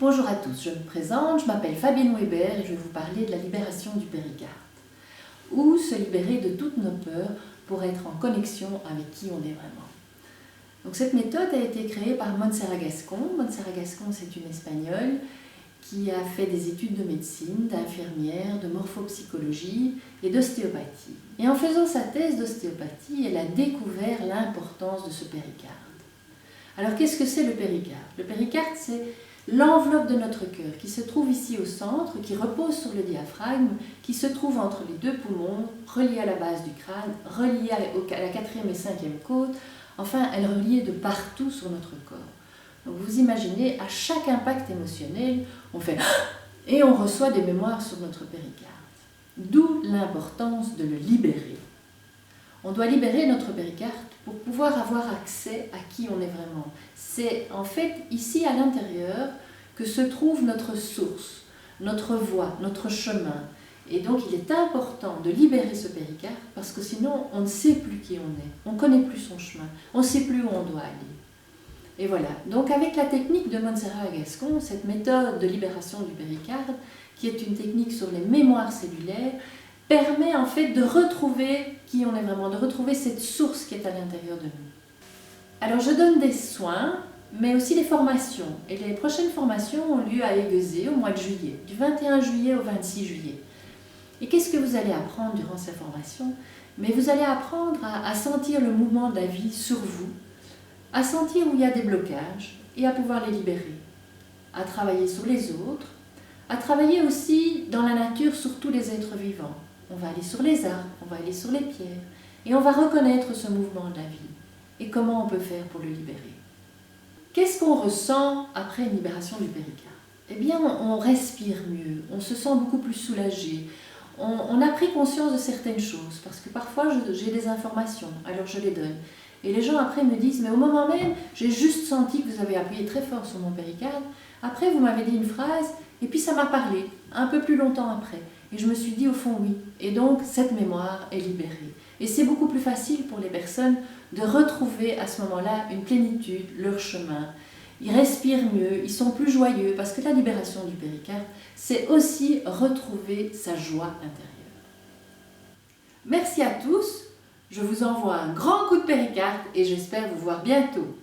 Bonjour à tous, je me présente, je m'appelle Fabienne Weber et je vais vous parler de la libération du péricarde. Ou se libérer de toutes nos peurs pour être en connexion avec qui on est vraiment. Donc cette méthode a été créée par Montserrat Gascon. Montserrat Gascon, c'est une Espagnole qui a fait des études de médecine, d'infirmière, de morphopsychologie et d'ostéopathie. Et en faisant sa thèse d'ostéopathie, elle a découvert l'importance de ce péricarde. Alors qu'est-ce que c'est le péricarde? Le péricarde, c'est l'enveloppe de notre cœur qui se trouve ici au centre, qui repose sur le diaphragme, qui se trouve entre les deux poumons, reliée à la base du crâne, reliée à la quatrième et cinquième côte. Enfin, elle est reliée de partout sur notre corps. Donc vous imaginez, à chaque impact émotionnel, on fait et on reçoit des mémoires sur notre péricarde. D'où l'importance de le libérer. On doit libérer notre péricarde pour pouvoir avoir accès à qui on est vraiment. C'est en fait ici à l'intérieur que se trouve notre source, notre voie, notre chemin. Et donc il est important de libérer ce péricarde parce que sinon on ne sait plus qui on est, on ne connaît plus son chemin, on ne sait plus où on doit aller. Et voilà, donc avec la technique de Montserrat Gascon, cette méthode de libération du péricarde, qui est une technique sur les mémoires cellulaires, permet en fait de retrouver qui on est vraiment, de retrouver cette source qui est à l'intérieur de nous. Alors je donne des soins, mais aussi des formations. Et les prochaines formations ont lieu à Aiguezé au mois de juillet, du 21 juillet au 26 juillet. Et qu'est-ce que vous allez apprendre durant ces formations? Mais vous allez apprendre à sentir le mouvement de la vie sur vous, à sentir où il y a des blocages et à pouvoir les libérer, à travailler sur les autres, à travailler aussi dans la nature sur tous les êtres vivants. On va aller sur les arbres, on va aller sur les pierres et on va reconnaître ce mouvement de la vie et comment on peut faire pour le libérer. Qu'est-ce qu'on ressent après une libération du péricarde? Eh bien, on respire mieux, on se sent beaucoup plus soulagé, on a pris conscience de certaines choses parce que parfois j'ai des informations, alors je les donne. Et les gens après me disent, mais au moment même, j'ai juste senti que vous avez appuyé très fort sur mon péricarde, après vous m'avez dit une phrase et puis ça m'a parlé un peu plus longtemps après. Et je me suis dit au fond oui. Et donc cette mémoire est libérée. Et c'est beaucoup plus facile pour les personnes de retrouver à ce moment-là une plénitude, leur chemin. Ils respirent mieux, ils sont plus joyeux parce que la libération du péricarde, c'est aussi retrouver sa joie intérieure. Merci à tous, je vous envoie un grand coup de péricarde et j'espère vous voir bientôt.